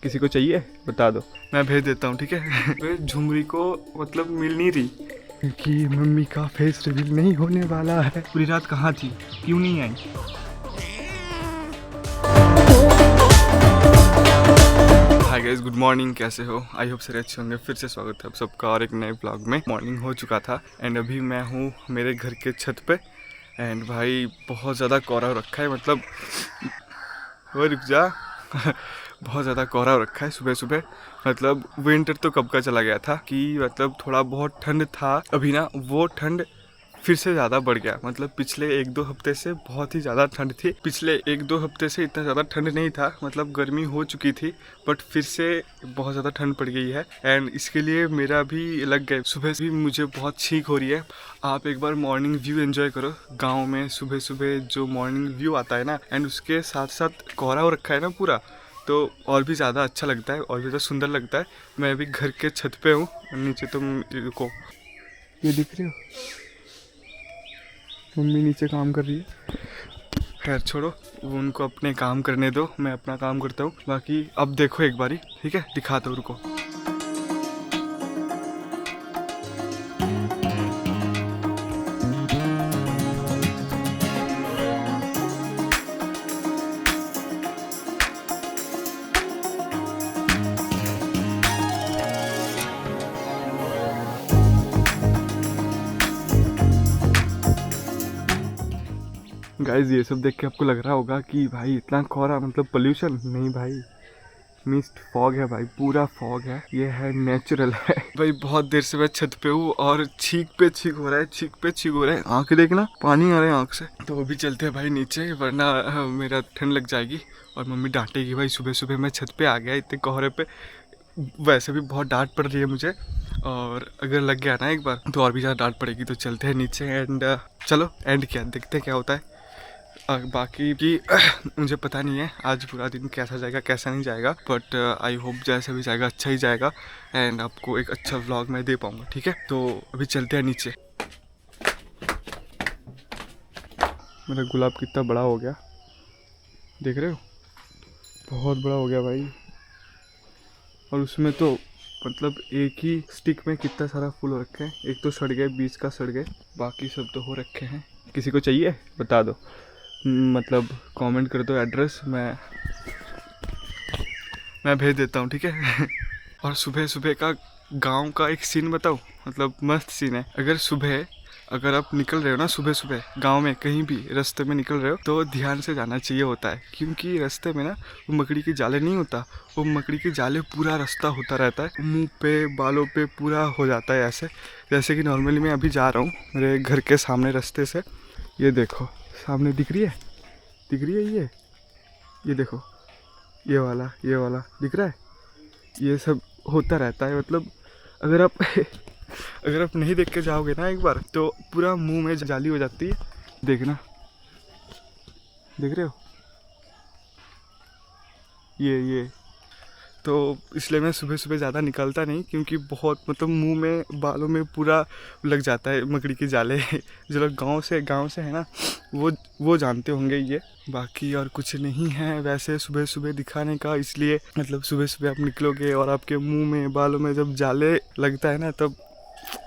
किसी को चाहिए बता दो, मैं भेज देता हूँ, ठीक है। झुमरी को मतलब मिल नहीं रही क्योंकि मम्मी का फेस रिवील नहीं होने वाला है। पूरी रात कहाँ थी, क्यों नहीं आई? हाय गाइस, गुड मॉर्निंग, कैसे हो? आई होप सारे अच्छे होंगे। फिर से स्वागत है आप सबका और एक नए ब्लॉग में। मॉर्निंग हो चुका था एंड अभी मैं हूँ मेरे घर के छत पे एंड भाई बहुत ज़्यादा कोहरा हो रखा है, मतलब वो रुक जा बहुत ज़्यादा कोहरा हो रखा है सुबह सुबह। मतलब विंटर तो कब का चला गया था कि मतलब थोड़ा बहुत ठंड था, अभी ना वो ठंड फिर से ज़्यादा बढ़ गया। मतलब पिछले 1-2 हफ्ते से बहुत ही ज़्यादा ठंड थी। पिछले 1-2 हफ्ते से इतना ज़्यादा ठंड नहीं था, मतलब गर्मी हो चुकी थी, बट फिर से बहुत ज़्यादा ठंड पड़ गई है एंड इसके लिए मेरा भी लग गए। सुबह से भी मुझे बहुत छींक हो रही है। आप एक बार मॉर्निंग व्यू एंजॉय करो गाँव में। सुबह सुबह जो मॉर्निंग व्यू आता है ना एंड उसके साथ साथ कोहरा हो रखा है ना पूरा, तो और भी ज़्यादा अच्छा लगता है और भी ज़्यादा सुंदर लगता है। मैं अभी घर के छत पे हूँ, नीचे तो रुको, ये दिख रही हो, मम्मी नीचे काम कर रही है। खैर छोड़ो, वो उनको अपने काम करने दो, मैं अपना काम करता हूँ। बाकी अब देखो एक बारी, ठीक है, दिखाता हूँ, रुको। गाइज ये सब देख के आपको लग रहा होगा कि भाई इतना कोहरा मतलब पोल्यूशन नहीं भाई, मिस्ट फॉग है भाई, पूरा फॉग है, ये है नेचुरल है भाई। बहुत देर से मैं छत पे हूँ और छींक पे छींक हो रहा है, छींक पे छींक हो रहा है, आंखें देखना पानी आ रहा है आंख से। तो अभी चलते हैं भाई नीचे, वरना मेरा ठंड लग जाएगी और मम्मी डांटेगी भाई। सुबह सुबह मैं छत पे आ गया इतने कोहरे पे, वैसे भी बहुत डांट पड़ रही है मुझे, और अगर लग गया ना एक बार तो और भी ज़्यादा डांट पड़ेगी। तो चलते हैं नीचे एंड चलो एंड क्या देखते हैं क्या होता है। बाकी की मुझे पता नहीं है आज पूरा दिन कैसा जाएगा कैसा नहीं जाएगा, बट आई होप जैसा भी जाएगा अच्छा ही जाएगा एंड आपको एक अच्छा व्लॉग मैं दे पाऊँगा, ठीक है। तो अभी चलते हैं नीचे। मेरा गुलाब कितना बड़ा हो गया, देख रहे हो, बहुत बड़ा हो गया भाई। और उसमें तो मतलब एक ही स्टिक में कितना सारा फूल हो रखे हैं। एक तो सड़ गए, बीच का सड़ गए, बाकी सब तो हो रखे हैं। किसी को चाहिए बता दो, मतलब कमेंट कर दो एड्रेस, मैं भेज देता हूँ, ठीक है। और सुबह सुबह का गांव का एक सीन बताओ, मतलब मस्त सीन है। अगर आप निकल रहे हो ना सुबह सुबह गांव में, कहीं भी रास्ते में निकल रहे हो तो ध्यान से जाना चाहिए होता है, क्योंकि रास्ते में ना वो मकड़ी के जाले नहीं होता, वो मकड़ी के जाले पूरा रास्ता होता रहता है, मुंह पे बालों पे पूरा हो जाता है ऐसे। जैसे कि नॉर्मली मैं अभी जा रहा हूँ मेरे घर के सामने रास्ते से, ये देखो सामने दिख रही है ये देखो, ये वाला दिख रहा है। ये सब होता रहता है, मतलब अगर आप अगर आप नहीं देख के जाओगे ना एक बार तो पूरा मुंह में जाली हो जाती है। देखना, देख रहे हो, ये तो इसलिए मैं सुबह सुबह ज़्यादा निकलता नहीं, क्योंकि बहुत मतलब मुंह में बालों में पूरा लग जाता है मकड़ी के जाले। जो लोग गांव से है ना वो जानते होंगे ये। बाकी और कुछ नहीं है वैसे सुबह सुबह दिखाने का, इसलिए मतलब सुबह सुबह आप निकलोगे और आपके मुंह में बालों में जब जाले लगता है ना तब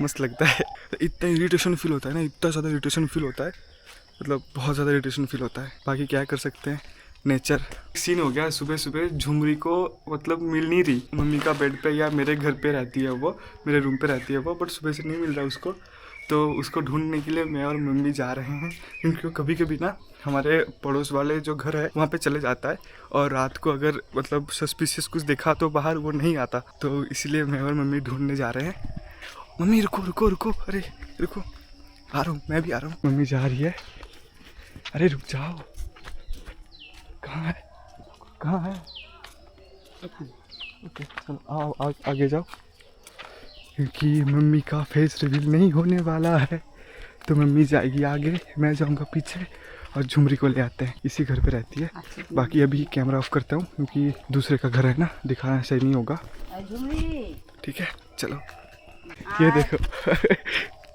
मस्त लगता है। इतना इरिटेशन फील होता है ना, इतना ज़्यादा इरिटेशन फील होता है, मतलब बहुत ज़्यादा इरिटेशन फील होता है। बाकी क्या कर सकते हैं, नेचर सीन हो गया। सुबह सुबह झुमरी को मतलब मिल नहीं रही, मम्मी का बेड पे या मेरे घर पे रहती है वो, मेरे रूम पे रहती है वो, बट सुबह से नहीं मिल रहा उसको। तो उसको ढूंढने के लिए मैं और मम्मी जा रहे हैं, क्योंकि कभी कभी ना हमारे पड़ोस वाले जो घर है वहाँ पे चले जाता है और रात को अगर मतलब सस्पिशियस कुछ देखा तो बाहर वो नहीं आता, तो इसलिए मैं और मम्मी ढूंढने जा रहे हैं। मम्मी रुको रुको रुको, अरे रुको, आ रहा हूँ, मैं भी आ रहा हूँ। मम्मी जा रही है, अरे रुक जाओ, कहाँ है ओके चलो आओ आगे जाओ, क्योंकि मम्मी का फेस रिवील नहीं होने वाला है। तो मम्मी जाएगी आगे, मैं जाऊंगा पीछे और झुमरी को ले आते हैं, इसी घर पे रहती है। बाकी अभी कैमरा ऑफ करता हूँ क्योंकि दूसरे का घर है ना, दिखाना सही नहीं होगा, ठीक है। चलो ये देखो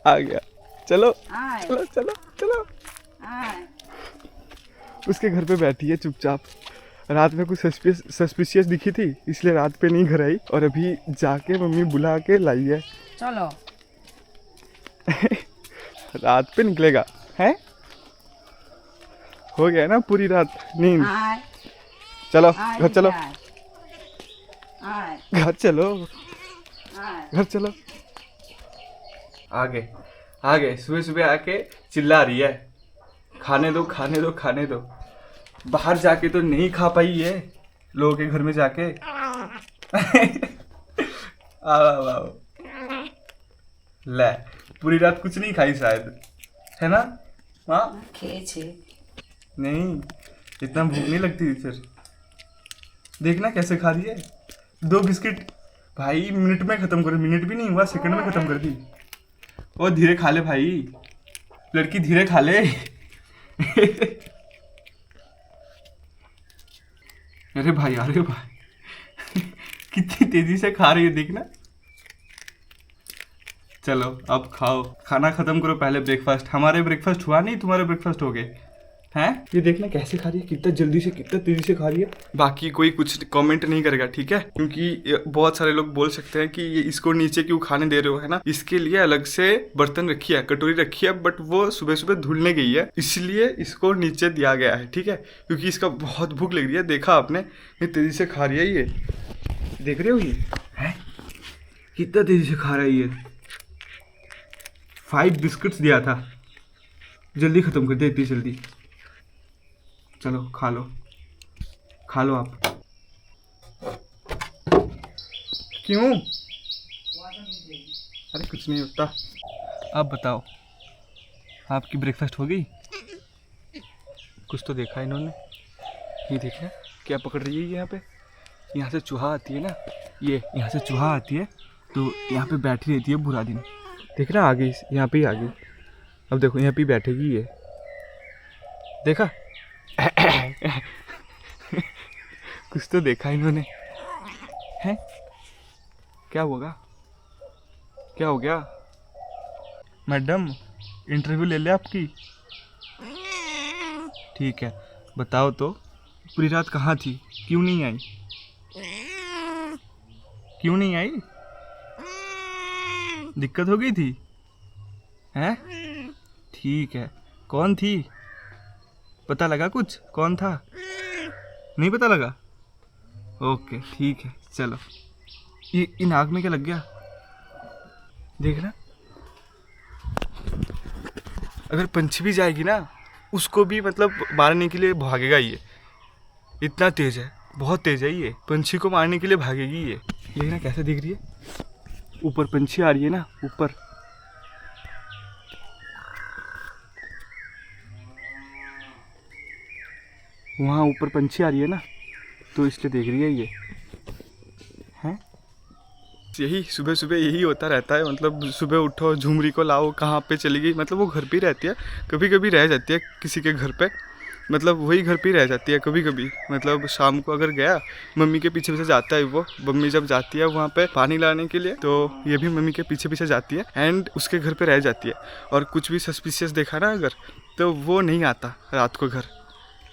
आ गया, चलो चलो चलो चलो। उसके घर पे बैठी है चुपचाप, रात में कुछ सस्पिशियस दिखी थी, इसलिए रात पे नहीं घर आई, और अभी जाके मम्मी बुला के लाई है। चलो रात पे निकलेगा है, हो गया ना पूरी रात नींद। चलो घर चलो, घर चलो, घर चलो। आगे सुबह सुबह आके चिल्ला रही है, खाने दो खाने दो खाने दो। बाहर जाके तो नहीं खा पाई है, लोगों के घर में जाके। आओ ले, पूरी रात कुछ नहीं खाई शायद, है ना हाँ? नहीं, इतना भूख नहीं लगती फिर। देखना कैसे खा रही है, 2 बिस्किट भाई मिनट में खत्म कर, मिनट भी नहीं हुआ, सेकंड में खत्म कर दी। ओ धीरे खा ले भाई, लड़की धीरे खा ले। अरे भाई कितनी तेजी से खा रही है देखना। चलो अब खाओ, खाना खत्म करो पहले। ब्रेकफास्ट, हमारे ब्रेकफास्ट हुआ नहीं, तुम्हारे ब्रेकफास्ट हो गए हैं। ये देखना कैसे खा रही है, कितना जल्दी से कितना तेजी से खा रही है। बाकी कोई कुछ कमेंट नहीं करेगा ठीक है, क्योंकि बहुत सारे लोग बोल सकते हैं कि ये इसको नीचे क्यों खाने दे रहे हो, है ना। इसके लिए अलग से बर्तन रखी है, कटोरी रखी है, बट वो सुबह सुबह धुलने गई है, इसलिए इसको नीचे दिया गया है ठीक है, क्योंकि इसका बहुत भूख लग रही है। देखा आपने, ये तेजी से खा रही है, ये देख रहे हो ये है कितना तेजी से खा रहा है ये। 5 बिस्किट्स दिया था, जल्दी खत्म कर दे, इतनी जल्दी। चलो खा लो आप। क्यों? अरे कुछ नहीं होता। आप बताओ, आपकी ब्रेकफास्ट हो गई? कुछ तो देखा इन्होंने, ये देखा क्या पकड़ रही है यहाँ पे। यहाँ से चूहा आती है ना, ये यहाँ से चूहा आती है तो यहाँ पे बैठी रहती है पूरा दिन। देख ना, आ गई, यहाँ पे ही आ गई। अब देखो यहाँ पे ही बैठेगी ये, देखा। कुछ तो देखा इन्होंने, हैं? क्या होगा, क्या हो गया? मैडम इंटरव्यू ले ले आपकी। ठीक है, बताओ तो पूरी रात कहाँ थी, क्यों नहीं आई? क्यों नहीं आई? दिक्कत हो गई थी हैं? ठीक है, कौन थी? पता लगा कुछ, कौन था? नहीं पता लगा? ओके ठीक है, चलो। ये इन आग में क्या लग गया देखना। अगर पंछी भी जाएगी ना, उसको भी मतलब मारने के लिए भागेगा ये, इतना तेज है, बहुत तेज है ये, पंछी को मारने के लिए भागेगी ये। देखना कैसे दिख रही है, ऊपर पंछी आ रही है ना, ऊपर। वहाँ ऊपर पंछी आ रही है ना, तो इसलिए देख रही है ये, हैं? यही सुबह सुबह यही होता रहता है, मतलब सुबह उठो, झुमरी को लाओ, कहाँ पे चली गई, मतलब वो घर पे ही रहती है, कभी कभी रह जाती है किसी के घर पे, मतलब वही घर पे ही रह जाती है कभी कभी। मतलब शाम को अगर गया, मम्मी के पीछे पीछे जाता है वो, मम्मी जब जाती है वहाँ पे पानी लाने के लिए, तो ये भी मम्मी के पीछे पीछे जाती है एंड उसके घर पे रह जाती है। और कुछ भी सस्पिशियस देखा ना अगर, तो वो नहीं आता रात को घर,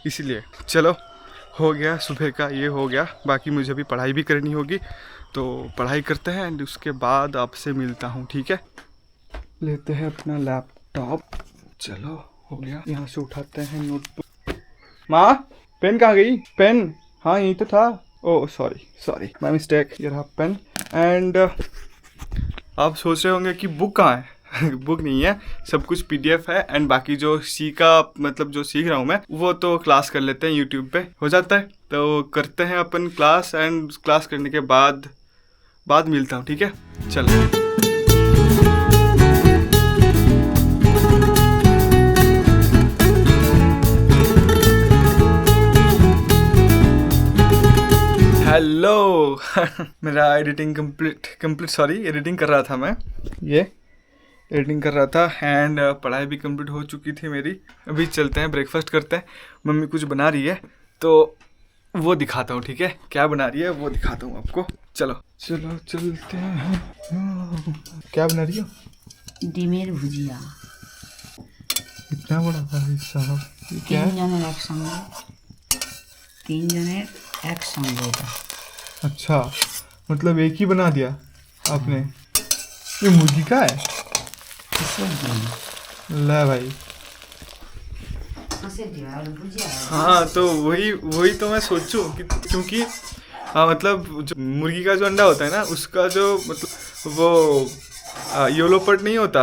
इसलिए। चलो हो गया, सुबह का ये हो गया, बाकी मुझे भी पढ़ाई भी करनी होगी, तो पढ़ाई करते हैं एंड उसके बाद आपसे मिलता हूँ ठीक है। लेते हैं अपना लैपटॉप, चलो हो गया, यहाँ से उठाते हैं नोटबुक। माँ पेन कहाँ गई? पेन, हाँ यही तो था। Oh sorry my mistake. ये रहा पेन। एंड आप सोच रहे होंगे कि बुक कहाँ है। बुक नहीं है, सब कुछ PDF है एंड बाकी जो मतलब जो सीख रहा हूँ मैं, वो तो क्लास कर लेते हैं यूट्यूब पे, हो जाता है। तो करते हैं अपन क्लास एंड क्लास करने के बाद मिलता हूँ ठीक है। चलो हेलो। मेरा एडिटिंग एडिटिंग कर रहा था मैं, ये एडिटिंग कर रहा था एंड पढ़ाई भी कंप्लीट हो चुकी थी मेरी। अभी चलते हैं, ब्रेकफास्ट करते हैं। मम्मी कुछ बना रही है तो वो दिखाता हूँ ठीक है, क्या बना रही है वो दिखाता हूँ आपको। चलो चलते हैं। क्या बना रही हो? डिमेर भुजिया। इतना बड़ा भाई साहब, क्या है? তিনজনের একসঙ্গে এটা। अच्छा, मतलब एक ही बना दिया आपने। ये मुर्गी का है? কিসের ডিম? ले भाई। কিসের ডিম আর ভুজিয়া? हाँ, तो वही वही तो मैं सोचूं कि क्योंकि हाँ, मतलब जो मुर्गी का जो अंडा होता है ना, उसका जो मतलब वो येलो पर्ट नहीं होता।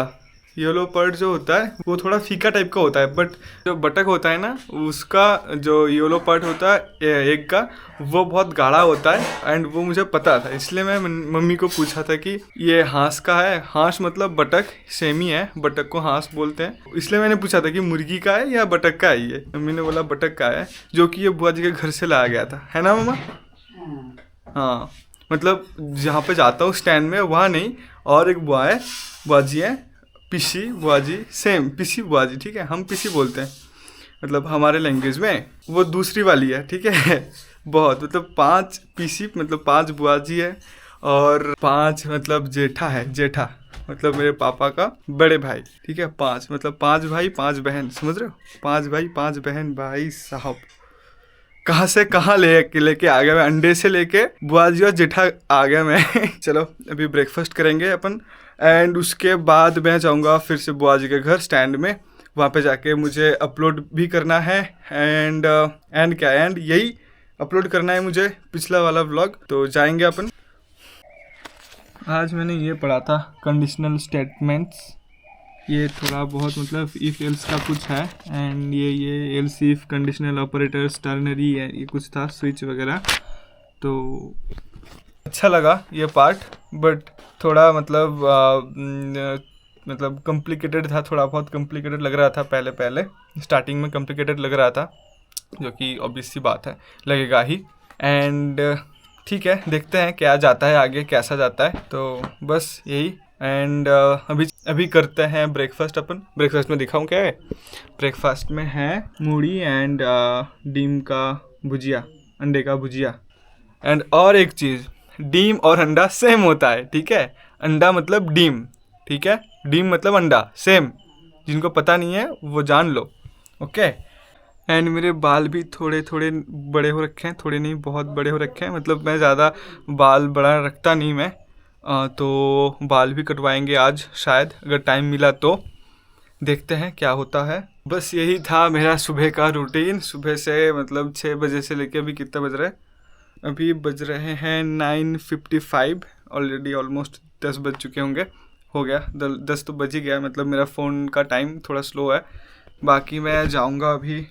येलो पर्ट जो होता है वो थोड़ा फीका टाइप का होता है, बट जो बटक होता है ना, उसका जो येलो पार्ट होता है एग का, वो बहुत गाढ़ा होता है। एंड वो मुझे पता था, इसलिए मैं मम्मी को पूछा था कि ये हांस का है। हांस मतलब बटक, सेम ही है, बटक को हांस बोलते हैं। इसलिए मैंने पूछा था कि मुर्गी का है या बटक का है ये। मम्मी ने बोला बटक का है, जो कि ये बुआ जी के घर से लाया गया था, है ना मम्मा? हाँ, मतलब जहाँ पे जाता हूँ स्टैंड में, वहाँ नहीं, और एक बुआ है, बुआ जी है, पिसी बुआ जी, सेम पिसी बुआ जी, ठीक है, हम पिसी बोलते हैं, मतलब हमारे लैंग्वेज में। वो दूसरी वाली है, ठीक है। बहुत मतलब 5 पिसी, मतलब 5 बुआ जी है, और 5 मतलब जेठा है, जेठा मतलब मेरे पापा का बड़े भाई, ठीक है। 5 मतलब 5 भाई 5 बहन, समझ रहे हो? 5 भाई 5 बहन, भाई साहब कहाँ से कहाँ लेके आ गया मैं, अंडे से लेके बुआ जी और जेठा आ गया मैं। चलो अभी ब्रेकफास्ट करेंगे अपन, एंड उसके बाद मैं जाऊँगा फिर से बुआ जी के घर स्टैंड में। वहाँ पे जाके मुझे अपलोड भी करना है, एंड यही अपलोड करना है मुझे पिछला वाला व्लॉग। तो जाएंगे अपन। आज मैंने ये पढ़ा था कंडीशनल स्टेटमेंट्स, ये थोड़ा बहुत मतलब इफ़ एल्स का कुछ है, एंड ये else if conditional operators ternary है, ये कुछ था, स्विच वगैरह। तो अच्छा लगा ये पार्ट, बट थोड़ा मतलब कॉम्प्लिकेटेड था, थोड़ा बहुत कॉम्प्लिकेटेड लग रहा था पहले स्टार्टिंग में कॉम्प्लिकेटेड लग रहा था, जो कि ऑब्वियस सी बात है, लगेगा ही। एंड ठीक है, देखते हैं क्या जाता है आगे, कैसा जाता है। तो बस यही, एंड अभी करते हैं ब्रेकफास्ट अपन। ब्रेकफास्ट में दिखाऊं क्या है? ब्रेकफास्ट में है मूढ़ी एंड डीम का भुजिया, अंडे का भुजिया। एंड और एक चीज़, डीम और अंडा सेम होता है, ठीक है। अंडा मतलब डीम, ठीक है, डीम मतलब अंडा, सेम। जिनको पता नहीं है वो जान लो, ओके। एंड मेरे बाल भी थोड़े थोड़े बड़े हो रखे हैं, थोड़े नहीं बहुत बड़े हो रखे हैं, मतलब मैं ज़्यादा बाल बड़ा रखता नहीं मैं। तो बाल भी कटवाएंगे आज शायद, अगर टाइम मिला तो। देखते हैं क्या होता है। बस यही था मेरा सुबह का रूटीन। सुबह से मतलब 6 बजे से लेके अभी कितना बज रहा है? अभी बज रहे हैं 9:55, ऑलरेडी ऑलमोस्ट 10 बज चुके होंगे, हो गया 10 तो बज ही गया। मतलब मेरा फ़ोन का टाइम थोड़ा स्लो है। बाकी मैं जाऊंगा अभी,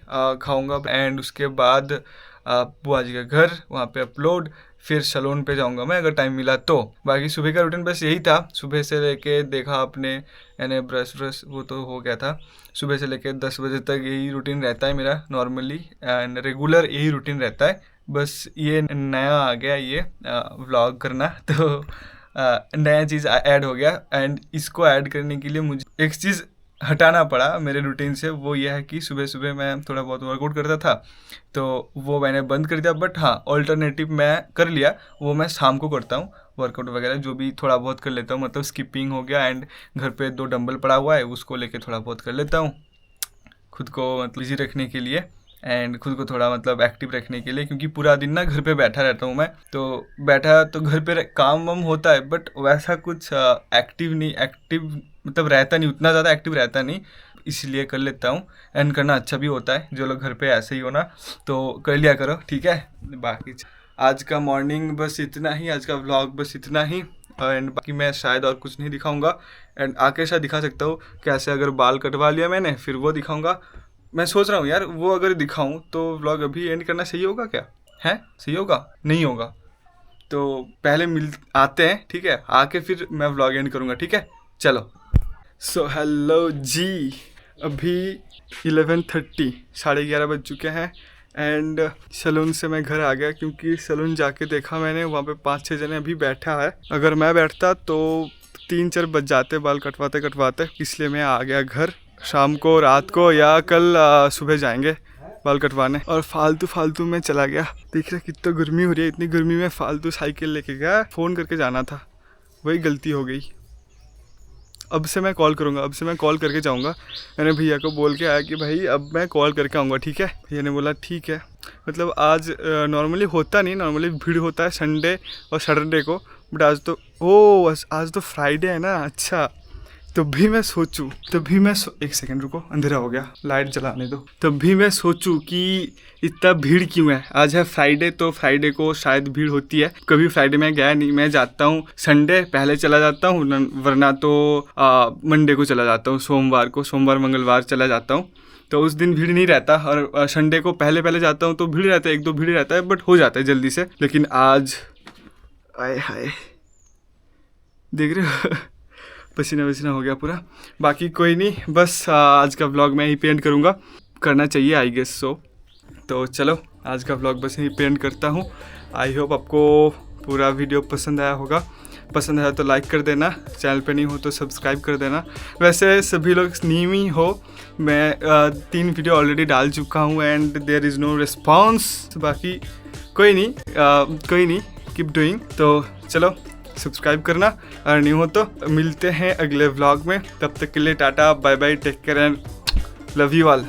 खाऊंगा, एंड उसके बाद बुआ जी के घर, वहाँ पे अपलोड, फिर सैलून पे जाऊंगा मैं अगर टाइम मिला तो। बाकी सुबह का रूटीन बस यही था। सुबह से लेके देखा आपने, यानी ब्रश वो तो हो गया था। सुबह से लेके 10 बजे तक यही रूटीन रहता है मेरा नॉर्मली, एंड रेगुलर यही रूटीन रहता है। बस ये नया आ गया, ये व्लॉग करना, तो नया चीज़ ऐड हो गया। एंड इसको ऐड करने के लिए मुझे एक चीज़ हटाना पड़ा मेरे रूटीन से, वो ये है कि सुबह सुबह मैं थोड़ा बहुत वर्कआउट करता था, तो वो मैंने बंद कर दिया। बट हाँ, ऑल्टरनेटिव मैं कर लिया, वो मैं शाम को करता हूँ वर्कआउट वगैरह, जो भी थोड़ा बहुत कर लेता हूँ। मतलब स्किपिंग हो गया, एंड घर पे 2 डंबल पड़ा हुआ है, उसको लेके थोड़ा बहुत कर लेता हूँ, खुद को मतलब बिजी रखने के लिए, एंड खुद को थोड़ा मतलब एक्टिव रखने के लिए। क्योंकि पूरा दिन ना घर पे बैठा रहता हूँ मैं, तो बैठा तो घर पे काम वाम होता है, बट वैसा कुछ एक्टिव मतलब रहता नहीं, उतना ज़्यादा एक्टिव रहता नहीं, इसलिए कर लेता हूँ। एंड करना अच्छा भी होता है, जो लोग घर पे ऐसे ही हो ना, तो कर लिया करो, ठीक है। बाकी आज का मॉर्निंग बस इतना ही, आज का व्लॉग बस इतना ही, एंड बाकी मैं शायद और कुछ नहीं दिखाऊंगा। एंड आके शायद दिखा सकता हूँ कैसे, अगर बाल कटवा लिया मैंने फिर वो दिखाऊंगा। मैं सोच रहा हूँ यार, वो अगर दिखाऊं तो व्लॉग अभी एंड करना सही होगा क्या? है सही होगा? नहीं होगा तो पहले आते हैं, ठीक है, आके फिर मैं व्लॉग एंड करूँगा, ठीक है। चलो, सो हेलो जी, अभी 11:30, 11:30 बज चुके हैं, एंड सैलून से मैं घर आ गया। क्योंकि सैलून जाके देखा मैंने, वहाँ पे 5-6 जने अभी बैठा है। अगर मैं बैठता तो 3-4 बज जाते बाल कटवाते कटवाते, इसलिए मैं आ गया घर। शाम को, रात को, या कल सुबह जाएंगे बाल कटवाने। और फालतू में चला गया। देख रहे कितना गर्मी हो रही है, इतनी गर्मी में फालतू साइकिल लेके गया, फ़ोन करके जाना था, वही गलती हो गई। अब से मैं कॉल करूँगा, अब से मैं कॉल करके जाऊँगा। मैंने भैया को बोल के आया कि भाई अब मैं कॉल करके आऊँगा, ठीक है। भैया ने बोला ठीक है। मतलब आज नॉर्मली होता नहीं, नॉर्मली भीड़ होता है संडे और सैटरडे को, बट आज तो आज तो फ्राइडे है ना। अच्छा, तब भी मैं सोचूं, एक सेकंड रुको, अंधेरा हो गया, लाइट जलाने दो। तब भी मैं सोचूं कि इतना भीड़ क्यों है। आज है फ्राइडे, तो फ्राइडे को शायद भीड़ होती है। कभी फ्राइडे में गया नहीं, मैं जाता हूँ संडे पहले चला जाता हूँ, वरना तो मंडे को चला जाता हूँ, सोमवार मंगलवार चला जाता हूँ। तो उस दिन भीड़ नहीं रहता, और संडे को पहले जाता हूँ तो भीड़ रहता है, 1-2 भीड़ रहता है, बट हो जाता है जल्दी से। लेकिन आज आए हाय, देख रहे हो पसीना हो गया पूरा। बाकी कोई नहीं, बस आज का व्लॉग मैं ही पेंट करूँगा, करना चाहिए आई गेस सो। तो चलो आज का व्लॉग बस यही पेंट करता हूँ। आई होप आपको पूरा वीडियो पसंद आया होगा। पसंद आया तो लाइक कर देना, चैनल पे नहीं हो तो सब्सक्राइब कर देना। वैसे सभी लोग न्यू ही हो, मैं 3 वीडियो ऑलरेडी डाल चुका हूँ and there is no response. बाकी कोई नहीं, कीप डूइंग। तो चलो सब्सक्राइब करना, और नहीं हो तो मिलते हैं अगले व्लॉग में। तब तक के लिए टाटा bye bye, take care and love you all.